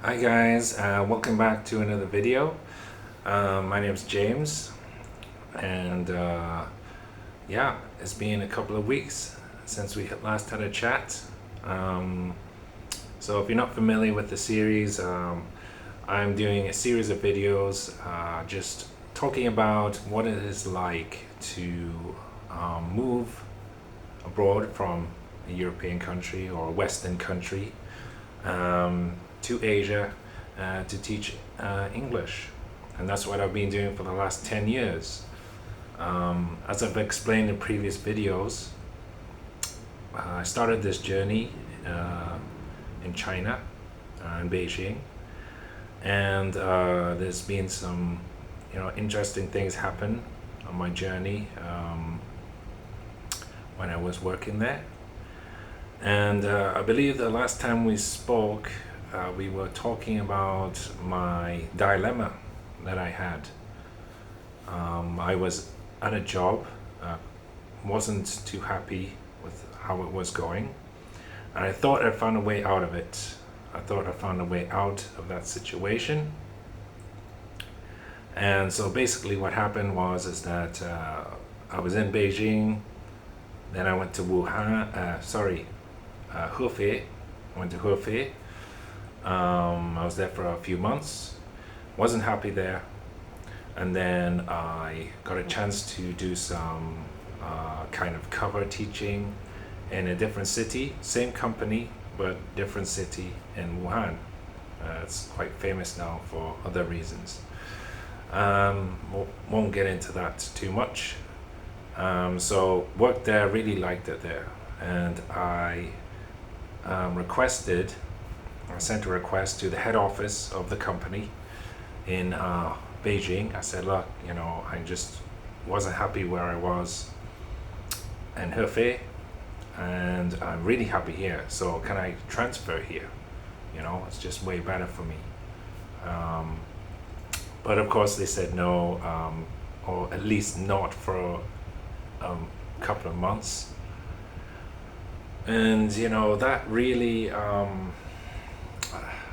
Hi guys, welcome back to another video. My name is James, and yeah, it's been a couple of weeks since we last had a chat. Um, so if you're not familiar with the series, I'm doing a series of videos just talking about what it is like to move abroad from a European country or a Western country to Asia to teach English. And that's what I've been doing for the last 10 years. As I've explained in previous videos, I started this journey in China, in Beijing, and there's been some interesting things happen on my journey when I was working there. And I believe the last time we spoke, we were talking about my dilemma that I had. I was at a job, wasn't too happy with how it was going, and I thought I found a way out of it. I thought I found a way out of that situation. And so basically what happened was that I was in Beijing, then I went to Hefei. I went to Hefei. I was there for a few months, wasn't happy there, and then I got a chance to do some kind of cover teaching in a different city, same company but different city in Wuhan. It's quite famous now for other reasons. Won't get into that too much. So worked there, really liked it there, and I sent a request to the head office of the company in Beijing. I said, look, I just wasn't happy where I was in Hefei, and I'm really happy here. So can I transfer here? It's just way better for me. But of course they said no, or at least not for a couple of months. And that really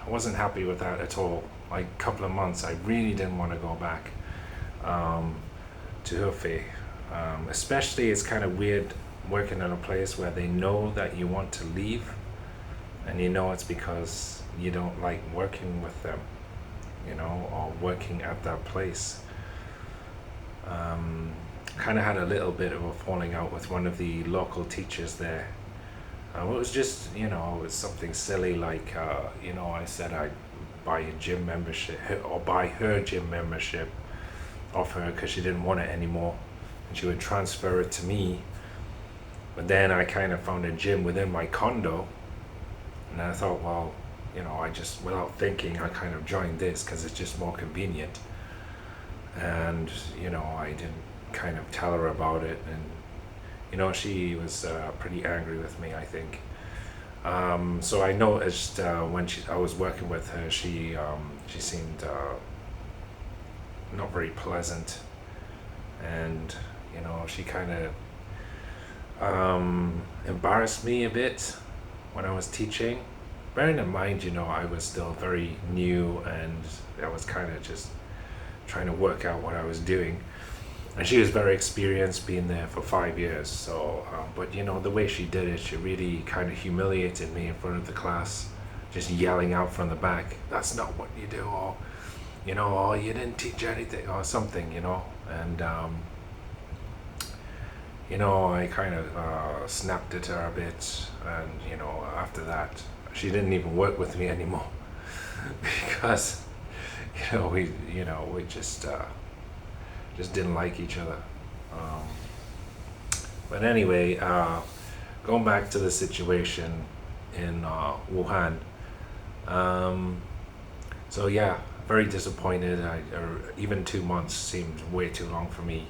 I wasn't happy with that at all. Like a couple of months I really didn't want to go back to Hefei. Especially it's kind of weird working in a place where they know that you want to leave, and it's because you don't like working with them, or working at that place. Kind of had a little bit of a falling out with one of the local teachers there. It was just, it was something silly like, I said I'd buy a gym membership, or buy her gym membership off her because she didn't want it anymore, and she would transfer it to me. But then I kind of found a gym within my condo, and I thought, well, I just, without thinking, I kind of joined this because it's just more convenient. And, I didn't kind of tell her about it, and she was pretty angry with me, I think. So I noticed when I was working with her, she seemed not very pleasant, and she kind of embarrassed me a bit when I was teaching. Bearing in mind, I was still very new, and I was kind of just trying to work out what I was doing. And she was very experienced, being there for 5 years. So, but the way she did it, she really kind of humiliated me in front of the class, just yelling out from the back, "That's not what you do," or "Oh, you didn't teach anything," or something, And I kind of snapped at her a bit, and after that, she didn't even work with me anymore because we just didn't like each other. But anyway, going back to the situation in Wuhan. So yeah, very disappointed. Even 2 months seemed way too long for me.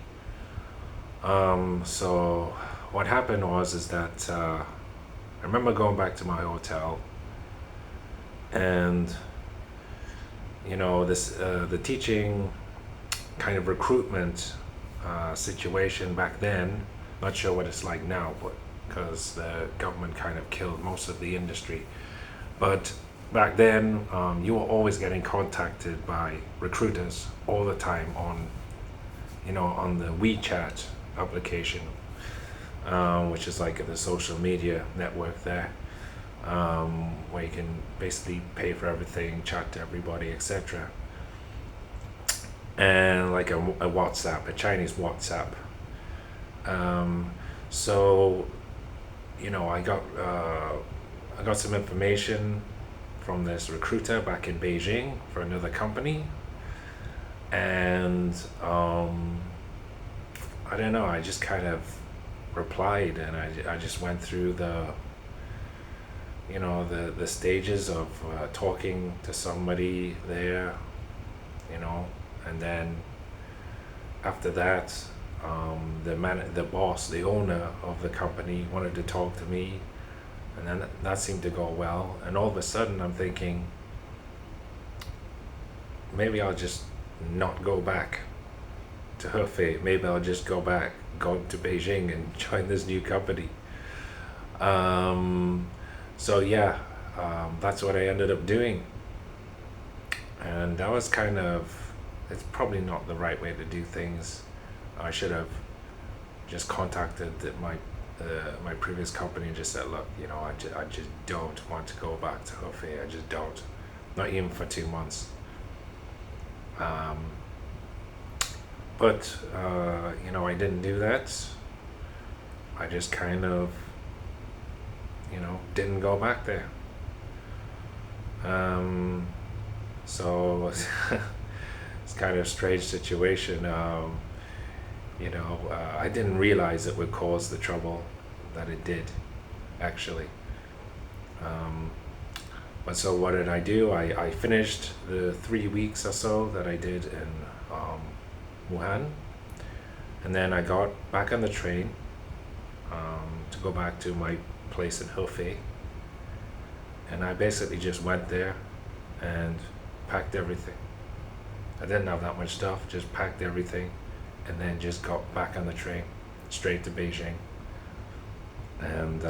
So what happened was that I remember going back to my hotel, and the teaching kind of recruitment situation back then, not sure what it's like now, but because the government kind of killed most of the industry, but back then, you were always getting contacted by recruiters all the time on, on the WeChat application, which is like the social media network there, where you can basically pay for everything, chat to everybody, etc. And like a WhatsApp, a Chinese WhatsApp. So, I got some information from this recruiter back in Beijing for another company, and I don't know, I just kind of replied, and I just went through the stages of talking to somebody there, and then after that, the boss, the owner of the company, wanted to talk to me, and then that seemed to go well. And all of a sudden, I'm thinking, maybe I'll just not go back to Hefei. Maybe I'll just go to Beijing and join this new company. So yeah, that's what I ended up doing, and that was it's probably not the right way to do things. I should have just contacted my previous company and just said, look, I just don't want to go back to Hefei. I just don't, not even for 2 months. But I didn't do that. I just didn't go back there. So it's kind of a strange situation. I didn't realize it would cause the trouble that it did, actually. But so what did I do? I finished the 3 weeks or so that I did in Wuhan, and then I got back on the train to go back to my place in Hefei, and I basically just went there and packed everything. I didn't have that much stuff, just packed everything, and then just got back on the train straight to Beijing. And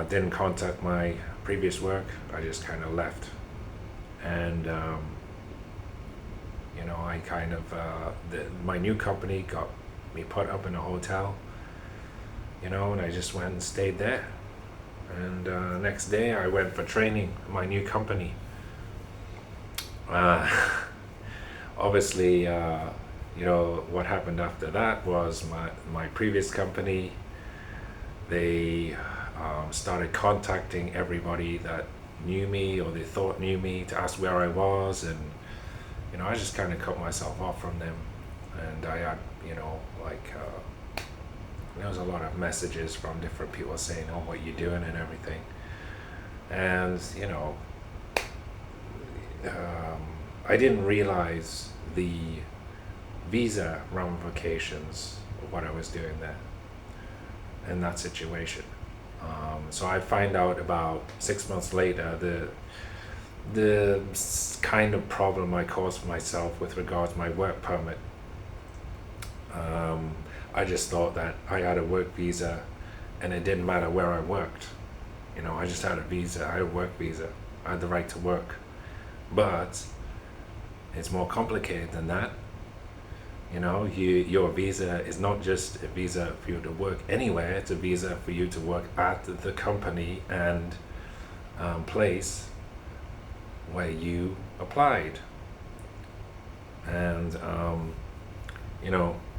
didn't contact my previous work. I just kind of left, and my new company got me put up in a hotel, and I just went and stayed there. And next day I went for training in my new company. Obviously, what happened after that was my previous company, they started contacting everybody that knew me or they thought knew me to ask where I was, and I just kind of cut myself off from them. And I had there was a lot of messages from different people saying, oh, what you doing and everything. And I didn't realize the visa ramifications of what I was doing there in that situation. So I find out about 6 months later the kind of problem I caused for myself with regards to my work permit. I just thought that I had a work visa and it didn't matter where I worked. I just had a visa, I had a work visa, I had the right to work. But it's more complicated than that. Your visa is not just a visa for you to work anywhere, it's a visa for you to work at the company and place where you applied. And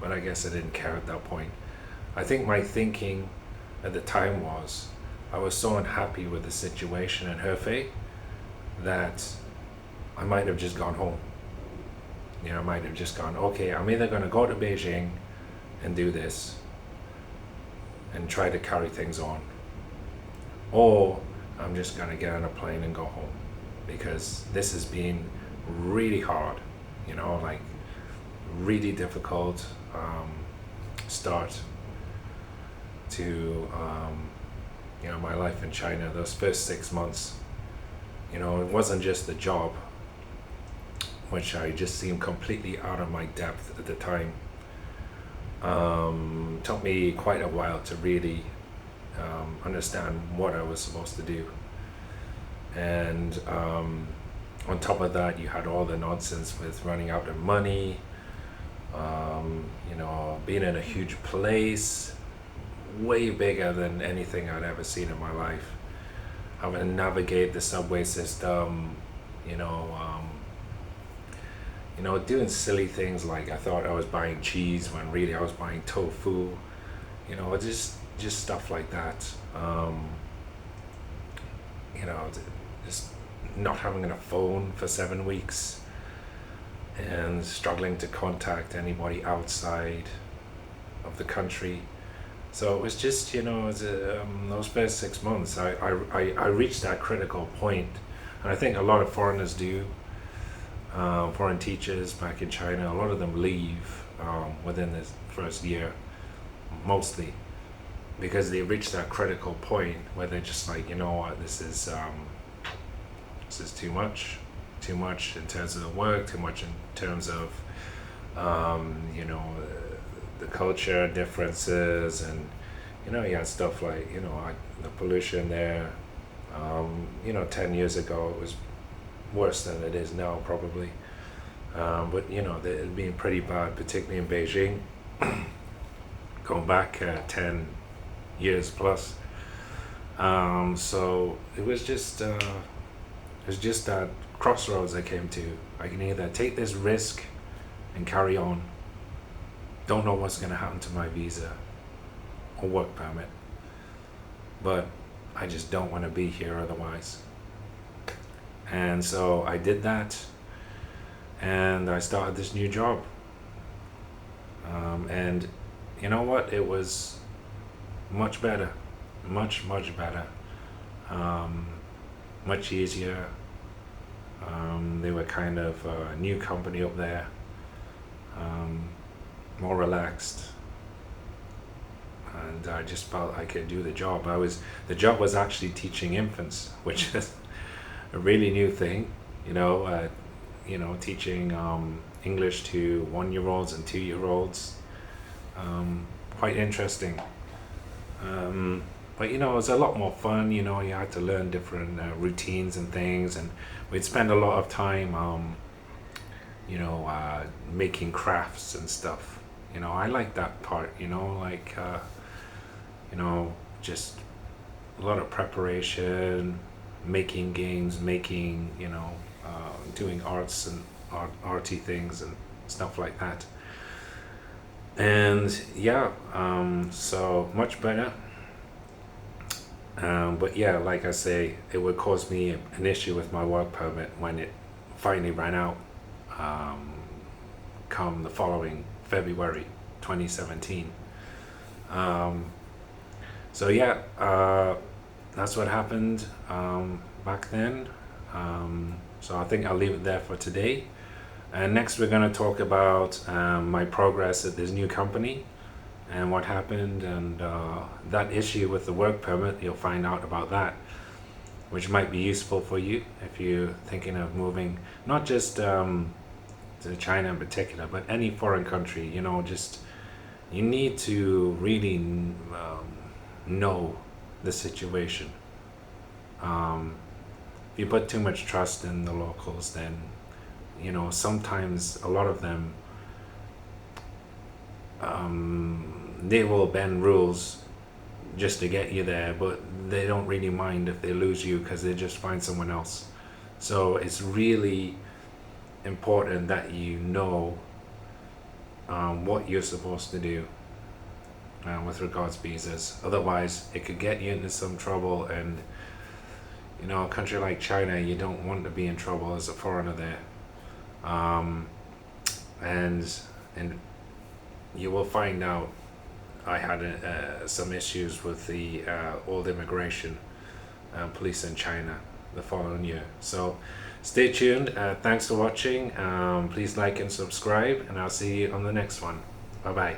but I guess I didn't care at that point. I think my thinking at the time was, I was so unhappy with the situation in Hefei that I might have just gone home. I might have just gone, okay, I'm either going to go to Beijing and do this and try to carry things on, or I'm just going to get on a plane and go home, because this has been really hard, really difficult start to my life in China. Those first 6 months, it wasn't just the job, which I just seemed completely out of my depth at the time. Took me quite a while to really understand what I was supposed to do. And on top of that, you had all the nonsense with running out of money, being in a huge place, way bigger than anything I'd ever seen in my life. Having to navigate the subway system, doing silly things like I thought I was buying cheese when really I was buying tofu, just stuff like that. Just not having a phone for 7 weeks and struggling to contact anybody outside of the country. So it was just, those first 6 months, I reached that critical point, and I think a lot of foreigners do. Foreign teachers back in China, a lot of them leave within the first year, mostly, because they reach that critical point where they're just like, you know what, this is too much in terms of the work, too much in terms of the culture differences, and you had stuff like the pollution there. 10 years ago it was worse than it is now, probably. But it's been pretty bad, particularly in Beijing, going back 10 years plus. So it was just that crossroads I came to. I can either take this risk and carry on, don't know what's going to happen to my visa or work permit, but I just don't want to be here otherwise. And so I did that, and I started this new job. And you know what? It was much better, much better, much easier. They were kind of a new company up there, more relaxed, and I just felt I could do the job. The job was actually teaching infants, which is a really new thing, teaching English to 1-year-olds and 2-year-olds. Quite interesting. But it was a lot more fun. You had to learn different routines and things, and we'd spend a lot of time making crafts and stuff. I like that part, just a lot of preparation, making games, doing arts and arty things and stuff like that. And so much better. But yeah, like I say, it would cause me an issue with my work permit when it finally ran out, come the following February 2017. That's what happened back then. So I think I'll leave it there for today. And next we're going to talk about my progress at this new company and what happened, and that issue with the work permit. You'll find out about that, which might be useful for you if you're thinking of moving, not just to China in particular, but any foreign country. You need to really know the situation. If you put too much trust in the locals, then sometimes a lot of them they will bend rules just to get you there, but they don't really mind if they lose you because they just find someone else. So it's really important that you know what you're supposed to do with regards to visas. Otherwise it could get you into some trouble, and a country like China, you don't want to be in trouble as a foreigner there. And you will find out I had some issues with the old immigration police in China the following year. So stay tuned. Thanks for watching. Please like and subscribe, and I'll see you on the next one. Bye bye.